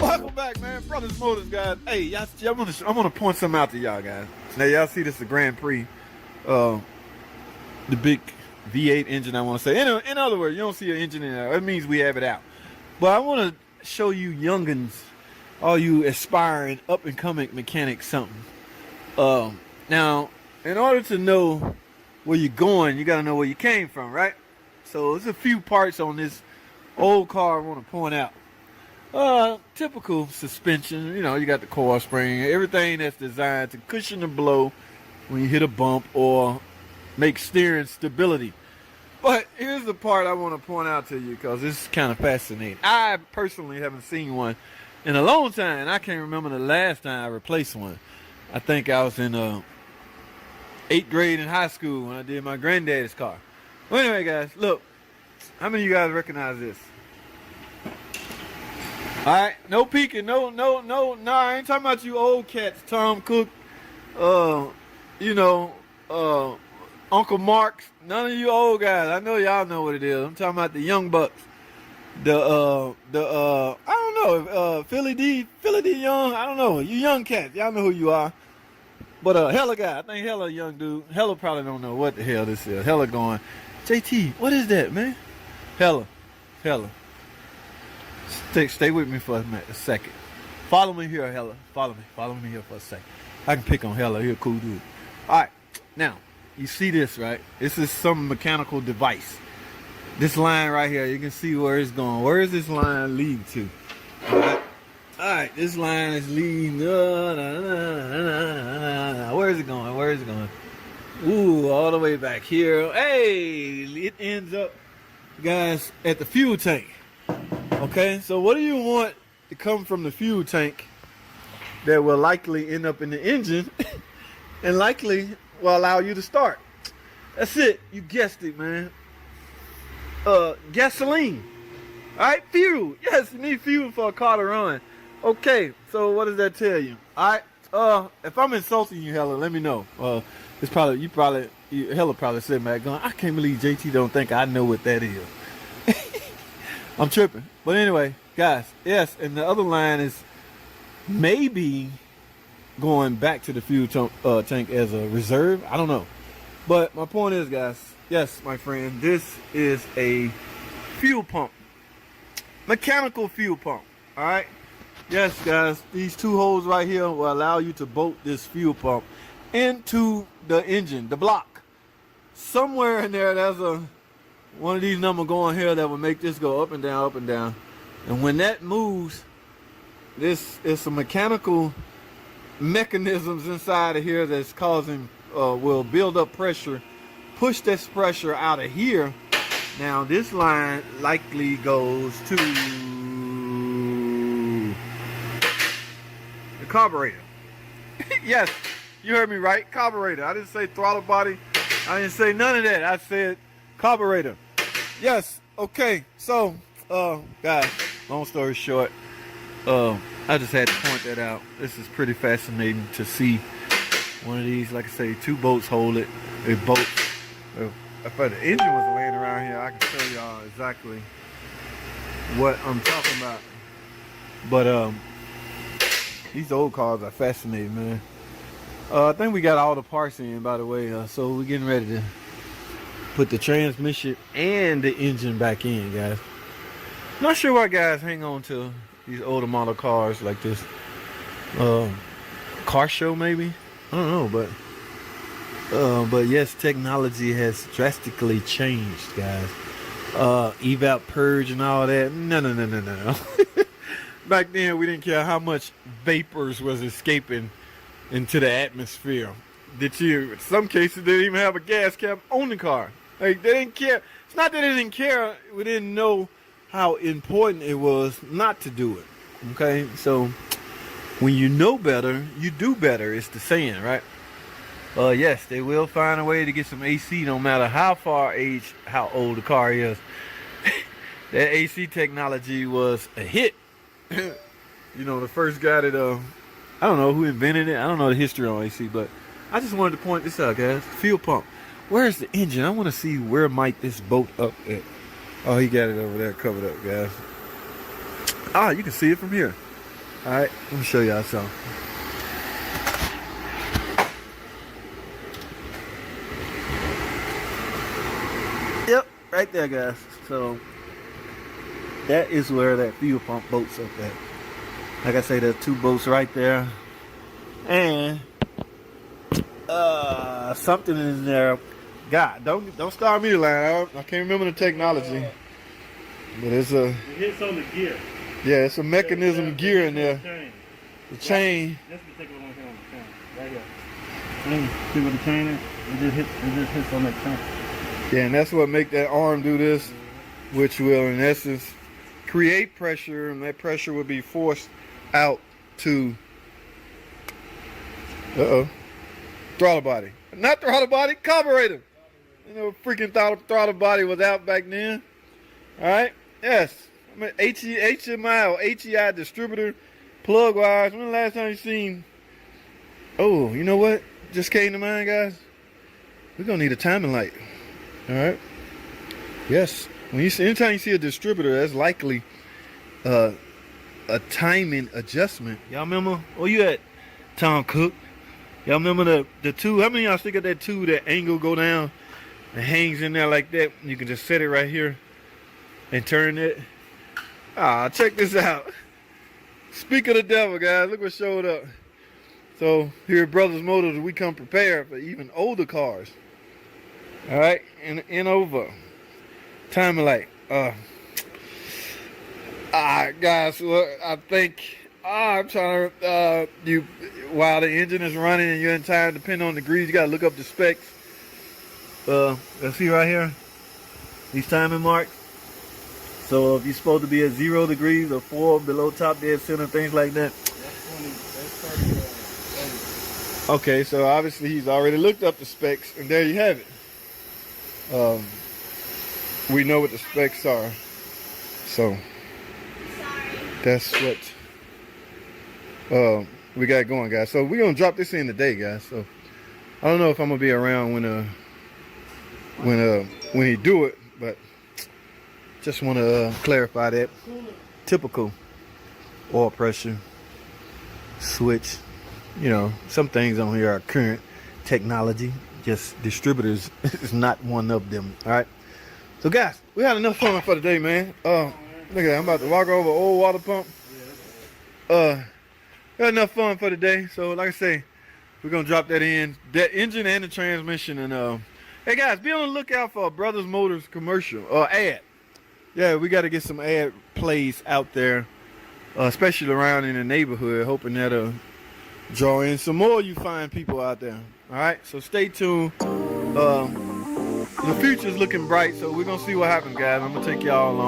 Welcome back, man. Brothers Motors, guys. Hey, y'all, I'm gonna point something out to y'all, guys. Now, y'all see this is the Grand Prix, the big V8 engine. I want to say. In other words, you don't see an engine in there. It means we have it out. But I want to show you youngins, all you aspiring up and coming mechanics, something. Now, in order to know where you're going, you got to know where you came from, right? So there's a few parts on this old car I want to point out. Typical suspension, you know, you got the coil spring, everything that's designed to cushion the blow when you hit a bump or make steering stability. But here's the part I want to point out to you because it's kind of fascinating. I personally haven't seen one in a long time. I can't remember the last time I replaced one. I think I was in 8th grade in high school when I did my granddaddy's car. Well, anyway, guys, look, how many of you guys recognize this? All right, no peeking, no, I ain't talking about you old cats, Tom Cook, Uncle Marks, none of you old guys. I know y'all know what it is. I'm talking about the young bucks. I don't know, Philly D Young, I don't know, you young cats, y'all know who you are. But Hella guy, I think Hella young dude. Hella probably don't know what the hell this is. Hella going, JT, what is that, man? Hella. Stay with me for a second. Follow me here, Hella. Follow me here for a second. I can pick on Hella. He's a cool dude. All right, now you see this, right? This is some mechanical device. This line right here, you can see where it's going. Where is this line leading to? All right, this line is leading. Where is it going? Ooh, all the way back here. Hey, it ends up, guys, at the fuel tank. Okay, so what do you want to come from the fuel tank that will likely end up in the engine and likely will allow you to start? That's it. You guessed it, man. Gasoline. All right, fuel. Yes, you need fuel for a car to run. Okay, so what does that tell you? All right, if I'm insulting you, Hella, let me know. Hella probably sitting back going, I can't believe JT don't think I know what that is. I'm tripping. But anyway, guys, yes, and the other line is maybe going back to the fuel tank as a reserve. I don't know. But my point is, guys, yes, my friend, this is a fuel pump. Mechanical fuel pump. All right? Yes, guys, these two holes right here will allow you to bolt this fuel pump into the engine, the block. Somewhere in there, there's one of these numbers going here that will make this go up and down, up and down. And when that moves, this is some mechanical mechanisms inside of here that's causing, will build up pressure, push this pressure out of here. Now this line likely goes to the carburetor. Yes, you heard me right, carburetor. I didn't say throttle body. I didn't say none of that. I said carburetor. Yes, okay, so, guys, long story short, I just had to point that out. This is pretty fascinating to see one of these, like I say, two boats hold it. A boat, if the engine was laying around here, I can show y'all exactly what I'm talking about. But, these old cars are fascinating, man. I think we got all the parts in, by the way, so we're getting ready to put the transmission and the engine back in, guys. Not sure why guys hang on to these older model cars like this. Car show maybe? I don't know, but yes, technology has drastically changed, guys. Evap purge and all that. No. Back then we didn't care how much vapors was escaping into the atmosphere. In some cases they didn't even have a gas cap on the car. Like, they didn't care. It's not that they didn't care. We didn't know how important it was not to do it. Okay? So, when you know better, you do better. It's the saying, right? Yes, they will find a way to get some AC no matter how old the car is. That AC technology was a hit. You know, the first guy that, I don't know who invented it. I don't know the history on AC, but I just wanted to point this out, guys. Fuel pump. Where's the engine? I want to see where might this boat up at. Oh, he got it over there covered up, guys. Ah, you can see it from here. All right, let me show y'all something. Yep, right there, guys. So that is where that fuel pump boat's up at. Like I say, there's 2 boats right there, and something in there. God, don't start me line. I can't remember the technology, but it's a. It hits on the gear. Yeah, it's a mechanism gear in there. The chain. Let's take a look here on the chain. Right here. See what the chain is? It just hits on that chain. Yeah, and that's what make that arm do this, which will, in essence, create pressure, and that pressure will be forced out to throttle body. Not throttle body, carburetor. You know, freaking throttle body was out back then. All right, yes. I mean, HMI or HEI distributor, plug wise. When the last time you seen? Oh, you know what just came to mind, guys? We're gonna need a timing light. All right. Yes. Anytime you see a distributor, that's likely a timing adjustment. Y'all remember? Oh, you at Tom Cook? Y'all remember the two? How many of y'all stick at that two? That angle go down and hangs in there like that. You can just set it right here and turn it. Ah, check this out. Speak of the devil, guys. Look what showed up. So here at Brothers Motors, we come prepared for even older cars. All right, and over. Timing light. Guys, look, I think I'm trying to while the engine is running and you're in time, depending on the degrees, you gotta look up the specs. Let's see right here, these timing marks. So if you're supposed to be at 0 degrees or 4 below top dead center, things like that. Okay, so obviously he's already looked up the specs, and there you have it. We know what the specs are, so that's what we got going, guys. So we're gonna drop this in today, guys. So I don't know if I'm gonna be around when he do it, but just want to clarify that. Typical oil pressure switch. You know, some things on here are current technology. Just distributors is not one of them. All right. So guys, we had enough fun for today, man. Look at that. I'm about to walk over an old water pump. We had enough fun for today. So like I say, we're gonna drop that in, that engine and the transmission. And hey guys, be on the lookout for a Brothers Motors commercial or ad. Yeah, we got to get some ad plays out there, especially around in the neighborhood, hoping that'll draw in some more you fine people out there. All right, so stay tuned. The future's looking bright, so we're gonna see what happens, guys. I'm gonna take y'all along.